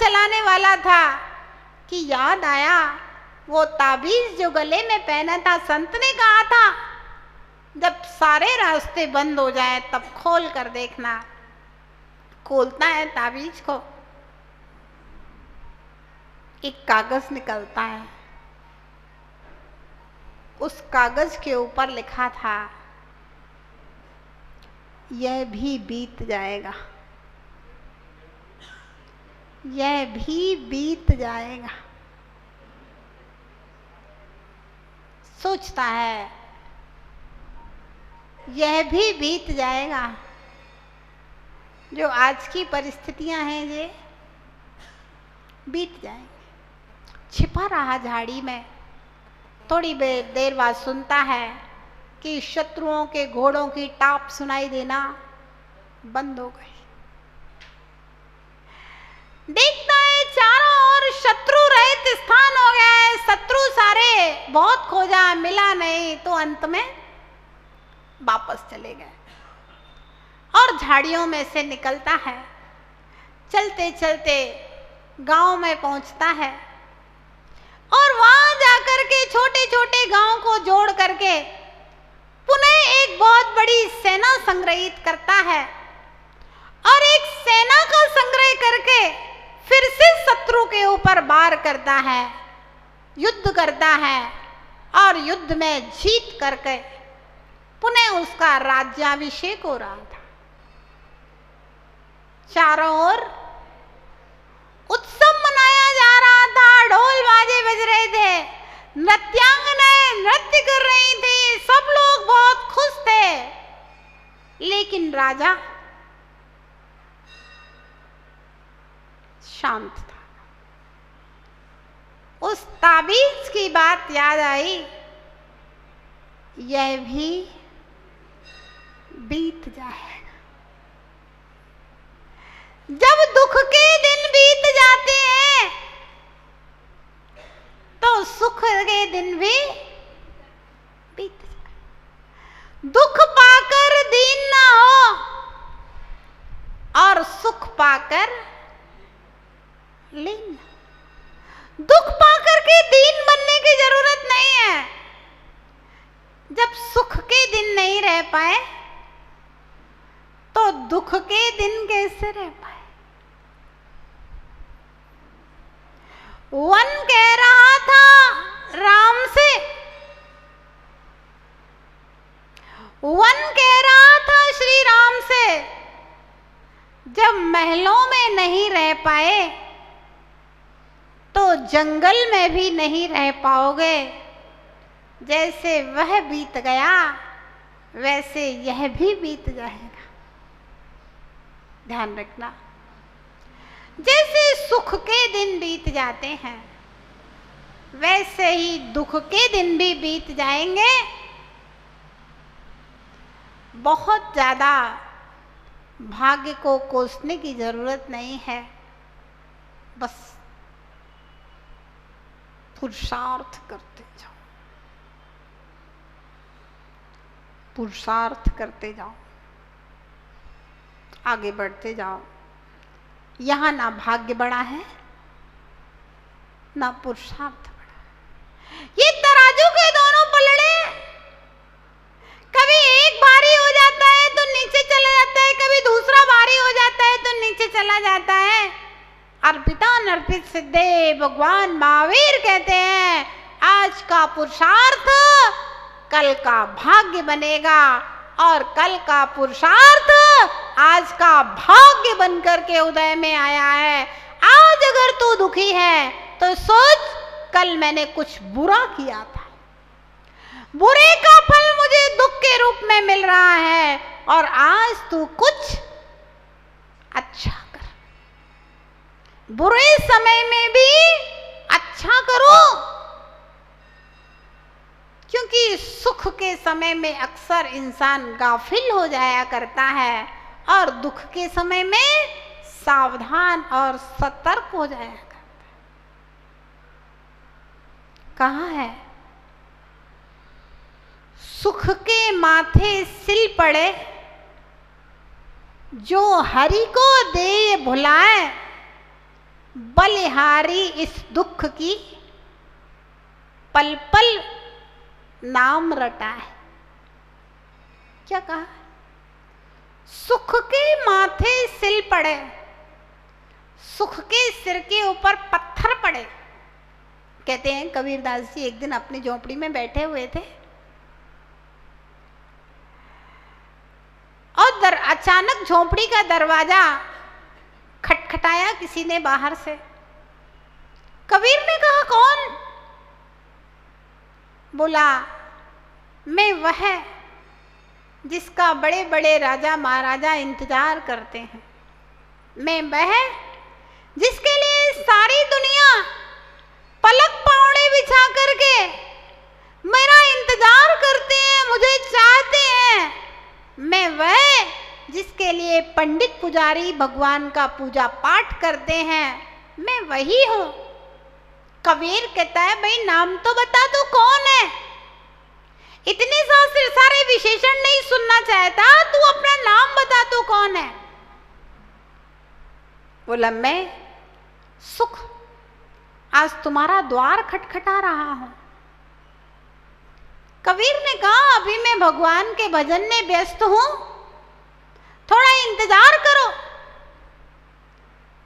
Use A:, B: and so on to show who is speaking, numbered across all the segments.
A: चलाने वाला था कि याद आया वो ताबीज जो गले में पहना था, संत ने कहा था जब सारे रास्ते बंद हो जाए तब खोल कर देखना। खोलता है ताबीज को, एक कागज निकलता है। उस कागज के ऊपर लिखा था, यह भी बीत जाएगा, यह भी बीत जाएगा। सोचता है यह भी बीत जाएगा। जो आज की परिस्थितियां हैं ये बीत जाएंगी। छिपा रहा झाड़ी में। थोड़ी देर बाद सुनता है कि शत्रुओं के घोड़ों की टाप सुनाई देना बंद हो गई। देखता है चारों ओर शत्रु रहित स्थान हो गया है। शत्रु सारे बहुत खोजा, मिला नहीं, तो अंत में वापस चले गए। और झाड़ियों में से निकलता है, चलते चलते गांव में पहुंचता है और वहां जाकर के छोटे छोटे गांव को जोड़ करके पुनः एक बहुत बड़ी सेना संग्रहित करता है और एक सेना का संग्रह करके फिर से शत्रु के ऊपर वार करता है, युद्ध करता है और युद्ध में जीत करके पुनः उसका राज्याभिषेक हो रहा था। चारों ओर उत्सव मनाया जा रहा था, ढोल बाजे बज रहे थे, नृत्यांगनाएं नृत्य कर रही थी, सब लोग बहुत खुश थे। लेकिन राजा शांत था। उस ताबीज की बात याद आई, यह भी बीत जाएगा। जब दुख के दिन बीत जाते हैं तो सुख के दिन भी बीत जाए। दुख पाकर दीन ना हो और सुख पाकर लीन। दुख पाकर के दीन बनने की जरूरत नहीं है। जब सुख के दिन नहीं रह पाए तो दुख के दिन कैसे रह पाए। वन कह रहा था राम से, वन कह रहा था श्री राम से, जब महलों में नहीं रह पाए तो जंगल में भी नहीं रह पाओगे। जैसे वह बीत गया वैसे यह भी बीत जाएगा। ध्यान रखना, जैसे सुख के दिन बीत जाते हैं वैसे ही दुख के दिन भी बीत जाएंगे। बहुत ज्यादा भाग्य को कोसने की जरूरत नहीं है, बस पुरुषार्थ करते जाओ, पुरुषार्थ करते जाओ, आगे बढ़ते जाओ। यहां ना भाग्य बड़ा है ना पुरुषार्थ बड़ा है। ये तराजू के दोनों पलड़े, कभी एक भारी हो जाता है तो नीचे चला जाता है, कभी दूसरा भारी हो जाता है तो नीचे चला जाता है। अर्पितानर्पित सिद्धे भगवान महावीर कहते हैं, आज का पुरुषार्थ कल का भाग्य बनेगा और कल का पुरुषार्थ आज का भाग्य बनकर के उदय में आया है। आज अगर तू दुखी है तो सोच, कल मैंने कुछ बुरा किया था, बुरे का फल मुझे दुख के रूप में मिल रहा है और आज तू कुछ अच्छा कर। बुरे समय में भी अच्छा करो, क्योंकि सुख के समय में अक्सर इंसान गाफिल हो जाया करता है और दुख के समय में सावधान और सतर्क हो जाया करता है। कहाँ है? सुख के माथे सिल पड़े, जो हरि को दे भुलाए, बलिहारी इस दुख की पल पल नाम रटा है। क्या कहा? सुख के माथे सिल पड़े, सुख के सिर के ऊपर पत्थर पड़े। कहते हैं कबीरदास जी एक दिन अपनी झोपड़ी में बैठे हुए थे और अचानक झोपड़ी का दरवाजा खटखटाया किसी ने बाहर से। कबीर ने कहा कौन? बोला मैं वह जिसका बड़े बड़े राजा महाराजा इंतजार करते हैं, मैं वह जिसके लिए सारी दुनिया पलक पावड़े बिछा करके मेरा इंतजार करते हैं, मुझे चाहते हैं। मैं वह जिसके लिए पंडित पुजारी भगवान का पूजा पाठ करते हैं, मैं वही हूं। कबीर कहता है भाई नाम तो बता तू कौन है? इतने सारे विशेषण नहीं सुनना चाहता, तू अपना नाम बता तू कौन है? बोला मैं सुख, आज तुम्हारा द्वार खटखटा रहा हूं। कबीर ने कहा अभी मैं भगवान के भजन में व्यस्त हूं, थोड़ा इंतजार करो।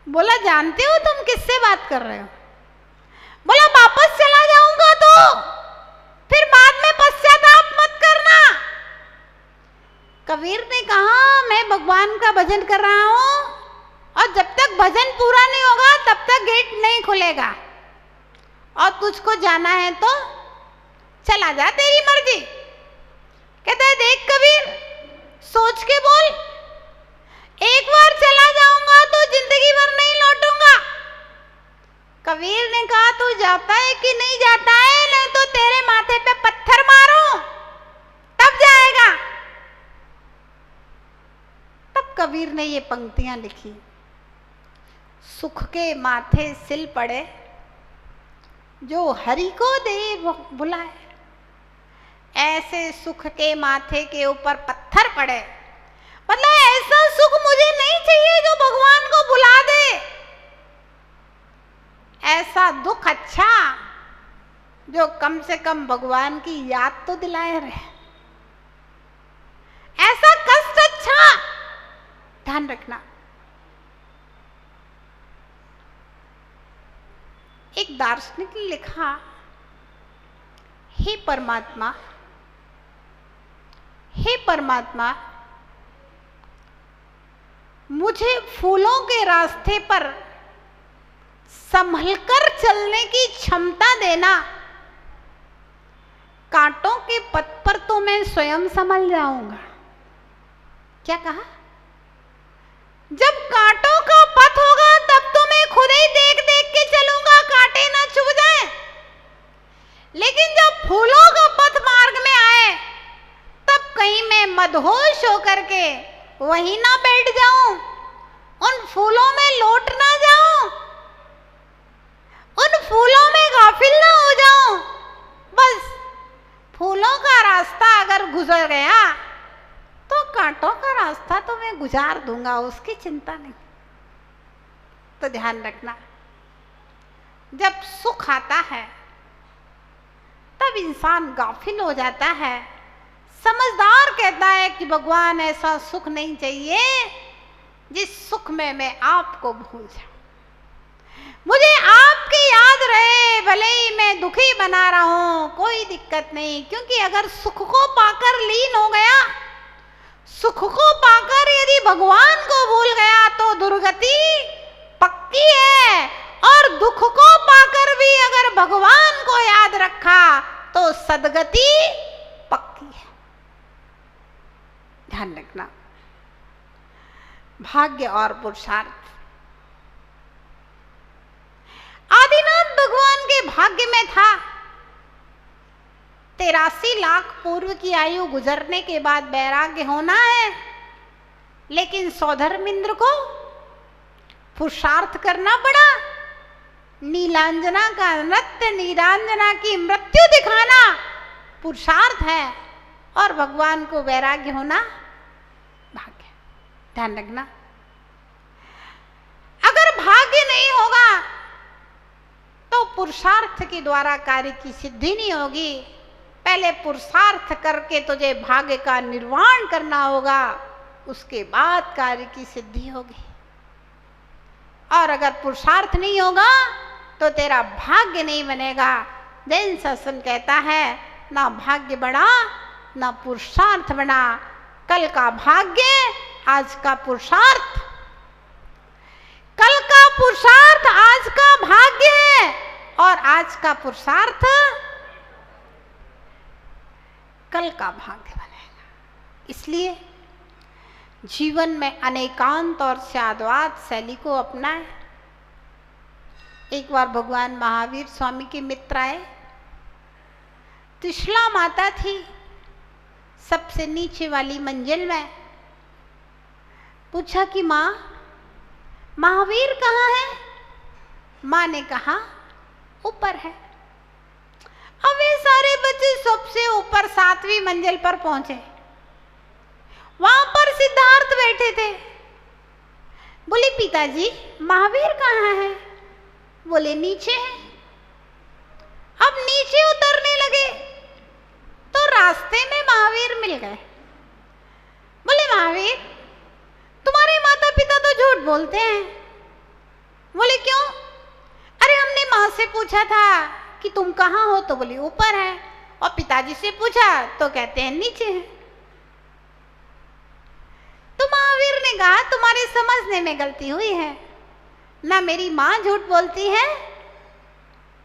A: बोला जानते हो तुम किससे बात कर रहे हो? बोला वापस चला जाऊंगा तो फिर बाद में पश्चाताप मत करना। कबीर ने कहा मैं भगवान का भजन कर रहा हूं और जब तक भजन पूरा नहीं होगा तब तक गेट नहीं खुलेगा, और तुझको जाना है तो चला जा, तेरी मर्जी। कहता है देख कबीर सोच के बोल, एक बार चला जाऊंगा तो जिंदगी भर नहीं लौटूंगा। कबीर ने कहा तू जाता है कि नहीं जाता है, नहीं तो तेरे माथे पे पत्थर मारूं तब जाएगा। तब कबीर ने ये पंक्तियां लिखी, सुख के माथे सिल पड़े जो हरि को दे बुलाए, ऐसे सुख के माथे के ऊपर पत्थर पड़े। मतलब ऐसा सुख मुझे नहीं चाहिए जो भगवान को बुला दे, ऐसा दुख अच्छा जो कम से कम भगवान की याद तो दिलाए रहे, ऐसा कष्ट अच्छा। ध्यान रखना, एक दार्शनिक ने लिखा, हे परमात्मा, हे परमात्मा, मुझे फूलों के रास्ते पर संभलकर चलने की क्षमता देना, कांटों के पथ पर तो मैं स्वयं संभल जाऊंगा। क्या कहा? जब कांटों का पथ होगा तब तो मैं खुद ही देख देख के चलूंगा, कांटे ना चुभ जाए। लेकिन जब फूलों का पथ मार्ग में आए तब कहीं मैं मदहोश होकर के वहीं ना बैठ जाऊं, उन फूलों में लौट ना जाऊं, उन फूलों में गाफिल ना हो जाऊं। बस फूलों का रास्ता अगर गुजर गया तो कांटों का रास्ता तो मैं गुजार दूंगा, उसकी चिंता नहीं। तो ध्यान रखना, जब सुख आता है तब इंसान गाफिल हो जाता है। समझदार कहता है कि भगवान ऐसा सुख नहीं चाहिए जिस सुख में मैं आपको भूल जाऊं, मुझे आपकी याद रहे, भले ही मैं दुखी बना रहा हूं कोई दिक्कत नहीं। क्योंकि अगर सुख को पाकर लीन हो गया, सुख को पाकर यदि भगवान को भूल गया तो दुर्गति पक्की है, और दुख को पाकर भी अगर भगवान को याद रखा तो सदगति पक्की है। ध्यान रखना, भाग्य और पुरुषार्थ। आदिनाथ भगवान के भाग्य में था 83 लाख पूर्व की आयु गुजरने के बाद वैराग्य होना है, लेकिन सौधर्मिंद्र को पुरुषार्थ करना पड़ा। नीलांजना का नृत्य, नीलांजना की मृत्यु दिखाना पुरुषार्थ है, और भगवान को वैराग्य होना भाग्य। ध्यान रखना, अगर भाग्य नहीं होगा तो पुरुषार्थ के द्वारा कार्य की सिद्धि नहीं होगी। पहले पुरुषार्थ करके तुझे भाग्य का निर्वाण करना होगा, उसके बाद कार्य की सिद्धि होगी। और अगर पुरुषार्थ नहीं होगा तो तेरा भाग्य नहीं बनेगा। जैन शासन कहता है ना भाग्य बढ़ा ना पुरुषार्थ बना। कल का भाग्य आज का पुरुषार्थ, कल का पुरुषार्थ आज का भाग्य है और आज का पुरुषार्थ कल का भाग्य बनेगा। इसलिए जीवन में अनेकांत और साधवाद शैली को अपनाएं। एक बार भगवान महावीर स्वामी के मित्र आए। त्रिशला माता थी सबसे नीचे वाली मंजिल में। पूछा कि माँ महावीर कहाँ है? माँ ने कहा ऊपर है। अब वे सारे बच्चे सबसे ऊपर 7वीं मंजिल पर पहुंचे। वहां पर सिद्धार्थ बैठे थे। बोले पिताजी महावीर कहाँ है? बोले नीचे है। अब नीचे उतरने लगे तो रास्ते में महावीर मिल गए। बोले महावीर तुम्हारे माता पिता तो झूठ बोलते हैं। बोले क्यों? अरे हमने माँ से पूछा था कि तुम कहाँ हो तो बोली ऊपर है, और पिताजी से पूछा तो कहते हैं नीचे है। तो महावीर ने कहा तुम्हारे समझने में गलती हुई है। ना मेरी माँ झूठ बोलती है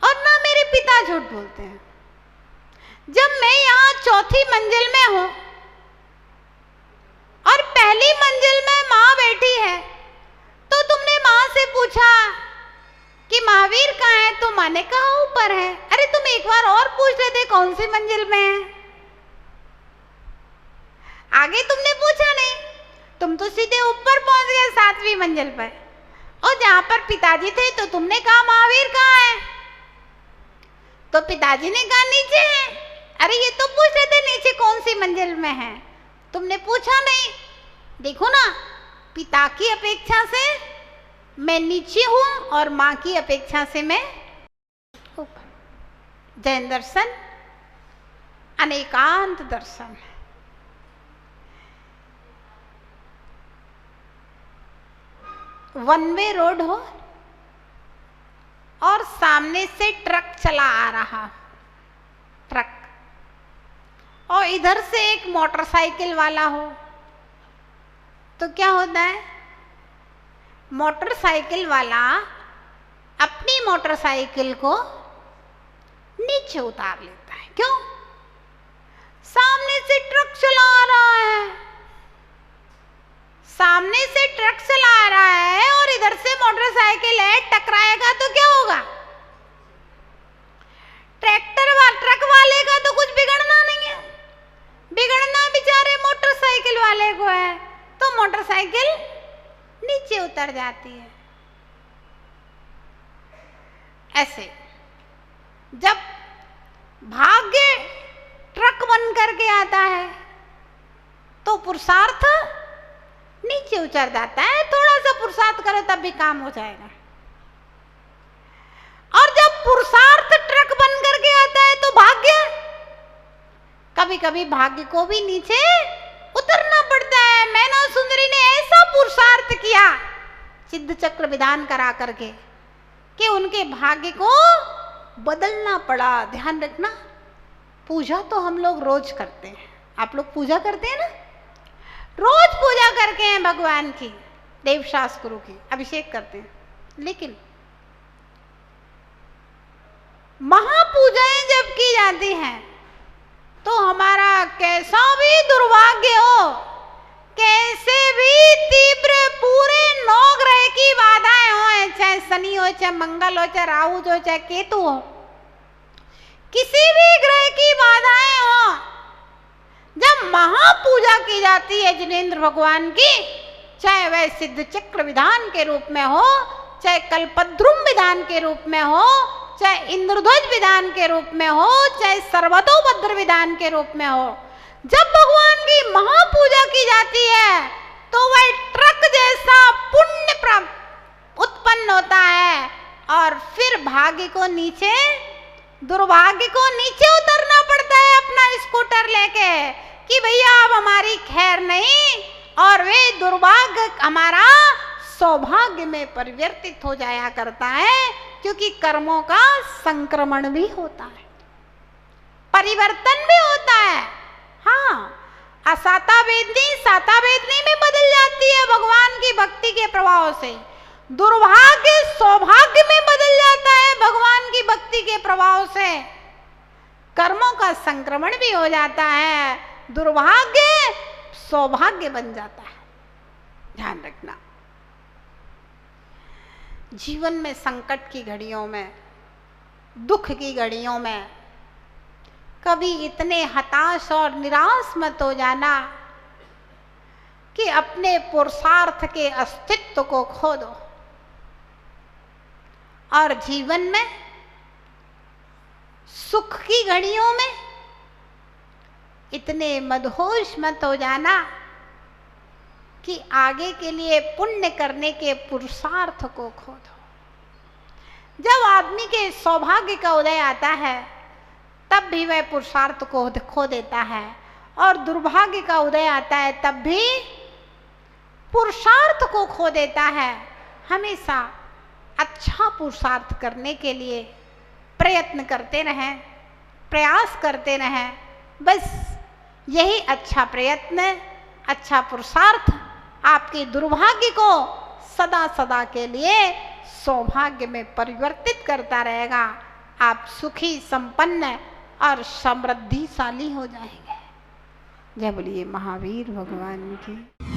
A: और ना मेरे पिता झूठ बोलते हैं। जब मैं यहाँ 4थी मंजिल में हूं और पहली मंजिल में माँ बैठी है तो तुमने माँ से पूछा कि महावीर कहाँ है तो माँ ने कहा ऊपर है। अरे तुम एक बार और पूछ लेते कौन सी मंजिल में है। आगे तुमने पूछा नहीं, तुम तो सीधे ऊपर पहुंच गए 7वीं मंजिल पर। और जहां पर पिताजी थे तो तुमने कहा महावीर कहाँ है तो पिताजी ने कहा नीचे है। अरे ये तो पूछ रहे थे नीचे कौन सी मंजिल में है, तुमने पूछा नहीं। देखो ना पिता की अपेक्षा से मैं नीचे हूं और माँ की अपेक्षा से मैं ऊपर। जैन दर्शन अनेकांत दर्शन। वन वे रोड हो और सामने से ट्रक चला आ रहा, ट्रक, और इधर से एक मोटरसाइकिल वाला हो तो क्या होता है? मोटरसाइकिल वाला अपनी मोटरसाइकिल को नीचे उतार लेता है। क्यों? सामने से ट्रक चला आ रहा है, सामने से ट्रक चला आ रहा है और इधर से मोटरसाइकिल है, टकराएगा तो क्या होगा? ट्रक वाले का तो कुछ बिगड़ना नहीं है, बिगड़ना बेचारे मोटरसाइकिल वाले को है। तो मोटरसाइकिल नीचे उतर जाती है। ऐसे जब भाग्य ट्रक बन करके आता है तो पुरुषार्थ नीचे उतर जाता है। थोड़ा सा पुरुषार्थ करो तब भी काम हो जाएगा। और जब पुरुषार्थ ट्रक बन करके आता है तो भाग्य, कभी कभी भाग्य को भी नीचे उतरना पड़ता है। मैना सुंदरी ने ऐसा पुरुषार्थ किया सिद्ध चक्र विधान करा करके कि उनके भाग्य को बदलना पड़ा। ध्यान रखना, पूजा तो हम लोग रोज करते हैं। आप लोग पूजा करते हैं ना, रोज पूजा करके हैं भगवान की, देवशास्त्र गुरु की अभिषेक करते हैं। लेकिन महापूजाएं जब की जाती हैं तो हमारा कैसा भी दुर्भाग्य हो, कैसे भी तीव्र पूरे 9 ग्रह की बाधाएं हो, चाहे शनि हो, चाहे मंगल हो, चाहे राहु हो, चाहे केतु हो, किसी भी ग्रह की बाधाएं हो, जब महापूजा की जाती है जिनेंद्र भगवान की, चाहे वह सिद्ध चक्र विधान के रूप में हो, चाहे कल्पद्रुम विधान के रूप में हो, चाहे इंद्रध्वज विधान के रूप में हो, चाहे सर्वतोभद्र विधान के रूप में हो, जब भगवान की महापूजा की जाती है तो वह ट्रक जैसा पुण्य उत्पन्न होता है और फिर भाग्य को नीचे, दुर्भाग्य को नीचे उतरना पड़ता है अपना स्कूटर लेके कि भैया अब हमारी खैर नहीं, और वे दुर्भाग्य हमारा सौभाग्य में परिवर्तित हो जाया करता है, क्योंकि कर्मों का संक्रमण भी होता है, परिवर्तन भी होता है। हाँ, असाता वेदनी साता वेदनी में बदल जाती है भगवान की भक्ति के प्रभाव से, दुर्भाग्य सौभाग्य में बदल जाता है भगवान की भक्ति के प्रभाव से, कर्मों का संक्रमण भी हो जाता है, दुर्भाग्य सौभाग्य बन जाता है। ध्यान रखना, जीवन में संकट की घड़ियों में, दुख की घड़ियों में कभी इतने हताश और निराश मत हो जाना कि अपने पुरुषार्थ के अस्तित्व को खो दो, और जीवन में सुख की घड़ियों में इतने मदहोश मत हो जाना कि आगे के लिए पुण्य करने के पुरुषार्थ को खो दो। जब आदमी के सौभाग्य का उदय आता है तब भी वह पुरुषार्थ को खो देता है, और दुर्भाग्य का उदय आता है तब भी पुरुषार्थ को खो देता है। हमेशा अच्छा पुरुषार्थ करने के लिए प्रयत्न करते रहें, प्रयास करते रहें। बस यही अच्छा प्रयत्न, अच्छा पुरुषार्थ आपके दुर्भाग्य को सदा सदा के लिए सौभाग्य में परिवर्तित करता रहेगा। आप सुखी, संपन्न और समृद्धिशाली हो जाएंगे। जय बोलिए महावीर भगवान की।